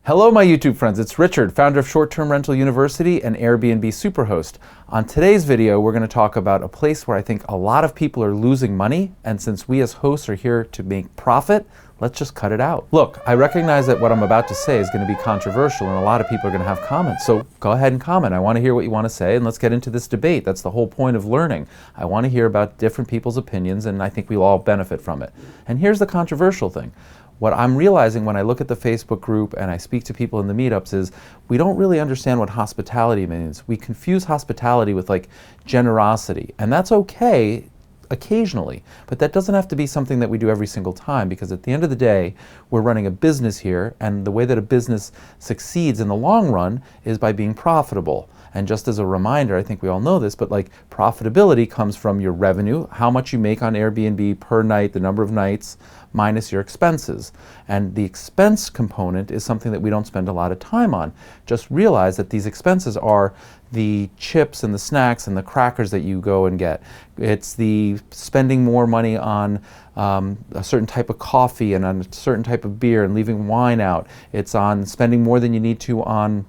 Hello my YouTube friends, it's Richard, founder of Short Term Rental University and Airbnb Superhost. On today's video, we're going to talk about a place where I think a lot of people are losing money, and since we as hosts are here to make profit, let's just cut it out. Look, I recognize that what I'm about to say is going to be controversial and a lot of people are going to have comments, so go ahead and comment. I want to hear what you want to say and let's get into this debate. That's the whole point of learning. I want to hear about different people's opinions and I think we'll all benefit from it. And here's the controversial thing. What I'm realizing when I look at the Facebook group and I speak to people in the meetups is we don't really understand what hospitality means. We confuse hospitality with like generosity, and that's okay occasionally, but that doesn't have to be something that we do every single time, because at the end of the day, we're running a business here, and the way that a business succeeds in the long run is by being profitable. And just as a reminder, I think we all know this, but like profitability comes from your revenue, how much you make on Airbnb per night, the number of nights, minus your expenses. And the expense component is something that we don't spend a lot of time on. Just realize that these expenses are the chips and the snacks and the crackers that you go and get. It's the spending more money on a certain type of coffee and on a certain type of beer and leaving wine out. It's on spending more than you need to on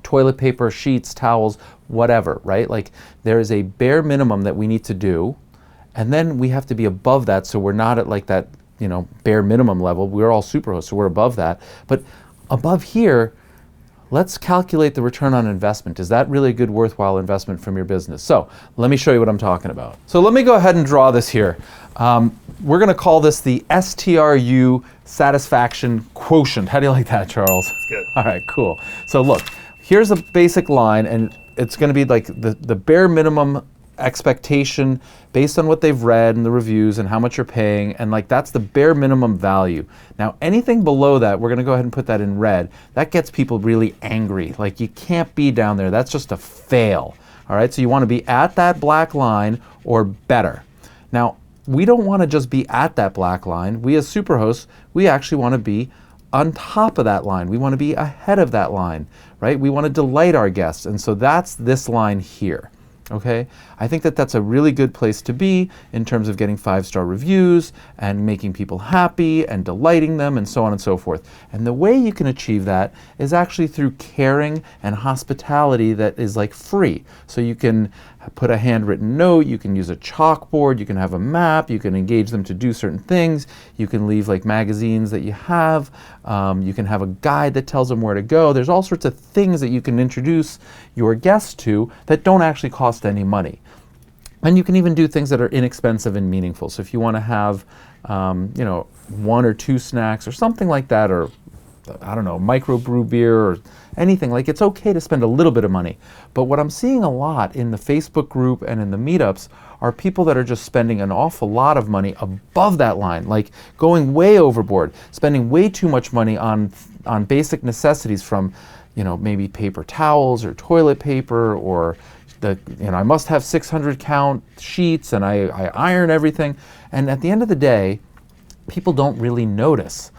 toilet paper, sheets, towels, whatever, right? Like there is a bare minimum that we need to do, and then we have to be above that, so we're not at like that, you know, bare minimum level. We're all superhosts, so we're above that. But above here, let's calculate the return on investment. Is that really a good, worthwhile investment from your business? So let me show you what I'm talking about. So let me go ahead and draw this here. We're going to call this the STR You Satisfaction Quotient. How do you like that, Charles? That's good. All right, cool. So look, here's a basic line, and it's going to be like the bare minimum expectation based on what they've read and the reviews and how much you're paying, and like that's the bare minimum value. Now anything below that, we're going to go ahead and put that in red. That gets people really angry. Like you can't be down there. That's just a fail. All right, so you want to be at that black line or better. Now we don't want to just be at that black line. We as superhosts, we actually want to be on top of that line. We want to be ahead of that line, right? We want to delight our guests, and so that's this line here. Okay, I think that that's a really good place to be in terms of getting 5-star reviews and making people happy and delighting them and so on and so forth. And the way you can achieve that is actually through caring and hospitality that is like free. So you can put a handwritten note, you can use a chalkboard, you can have a map, you can engage them to do certain things, you can leave like magazines that you have, you can have a guide that tells them where to go. There's all sorts of things that you can introduce your guests to that don't actually cost any money. And you can even do things that are inexpensive and meaningful. So if you want to have, you know, 1 or 2 snacks or something like that, or I don't know, microbrew beer or anything, like it's okay to spend a little bit of money. But what I'm seeing a lot in the Facebook group and in the meetups are people that are just spending an awful lot of money above that line, like going way overboard, spending way too much money on basic necessities from, you know, maybe paper towels or toilet paper, or I must have 600 count sheets and I iron everything. And at the end of the day, people don't really notice.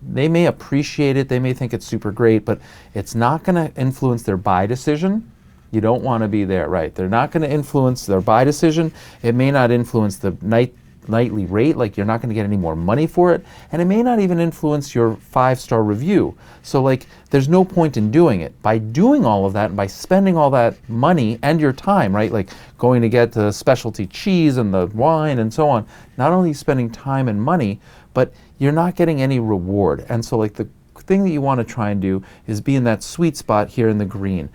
They may appreciate it, they may think it's super great, but it's not going to influence their buy decision. You don't want to be there, right? They're not going to influence their buy decision. It may not influence the nightly rate, like you're not going to get any more money for it, and it may not even influence your 5-star review. So like there's no point in doing it. By doing all of that and by spending all that money and your time, right? Like going to get the specialty cheese and the wine and so on, not only spending time and money, but you're not getting any reward. And so like the thing that you want to try and do is be in that sweet spot here in the green,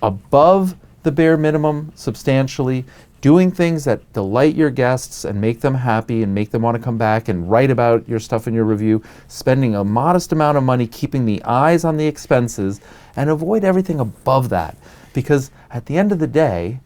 above the bare minimum substantially, doing things that delight your guests and make them happy and make them want to come back and write about your stuff in your review, spending a modest amount of money, keeping the eyes on the expenses, and avoid everything above that. Because at the end of the day,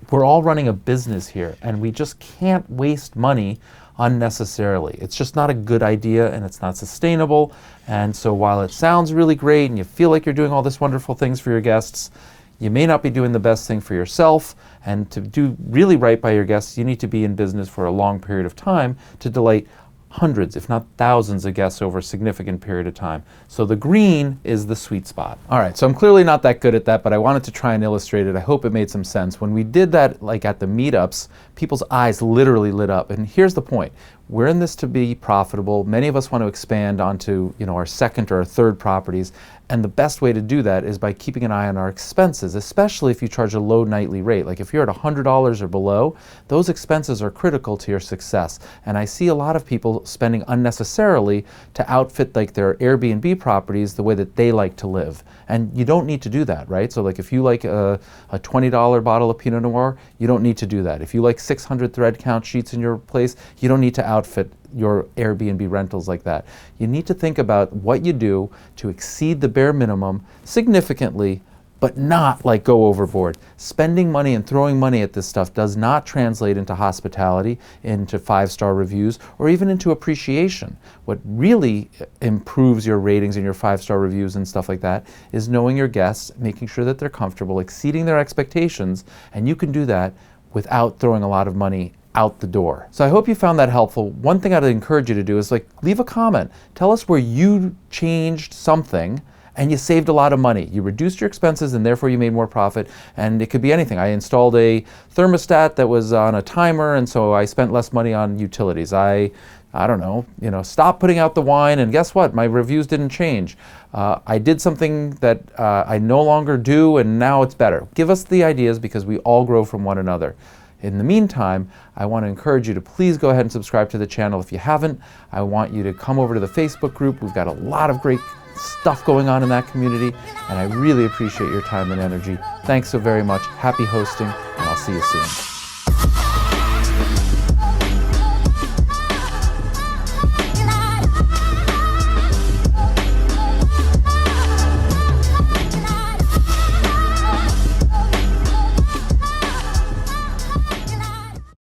we're all running a business here and we just can't waste money unnecessarily. It's just not a good idea and it's not sustainable. And so while it sounds really great and you feel like you're doing all this wonderful things for your guests, you may not be doing the best thing for yourself. And to do really right by your guests, you need to be in business for a long period of time to delight hundreds, if not thousands of guests over a significant period of time. So the green is the sweet spot. All right, so I'm clearly not that good at that, but I wanted to try and illustrate it. I hope it made some sense. When we did that, like at the meetups, people's eyes literally lit up. And here's the point. we're in this to be profitable. Many of us want to expand onto, our second or third properties. And the best way to do that is by keeping an eye on our expenses, especially if you charge a low nightly rate. Like if you're at $100 or below, those expenses are critical to your success. And I see a lot of people spending unnecessarily to outfit like their Airbnb properties the way that they like to live. And you don't need to do that, right? So like if you like a $20 bottle of Pinot Noir, you don't need to do that. If you like 600 thread count sheets in your place, you don't need to outfit your Airbnb rentals like that. You need to think about what you do to exceed the bare minimum significantly, but not like go overboard. Spending money and throwing money at this stuff does not translate into hospitality, into 5-star reviews, or even into appreciation. What really improves your ratings and your 5-star reviews and stuff like that is knowing your guests, making sure that they're comfortable, exceeding their expectations, and you can do that without throwing a lot of money out the door. So I hope you found that helpful. One thing I'd encourage you to do is leave a comment. Tell us where you changed something and you saved a lot of money. You reduced your expenses and therefore you made more profit. And it could be anything. I installed a thermostat that was on a timer and so I spent less money on utilities. I don't know, stopped putting out the wine and guess what? My reviews didn't change. I did something that I no longer do and now it's better. Give us the ideas because we all grow from one another. In the meantime, I want to encourage you to please go ahead and subscribe to the channel if you haven't. I want you to come over to the Facebook group. We've got a lot of great stuff going on in that community, and I really appreciate your time and energy. Thanks so very much. Happy hosting, and I'll see you soon.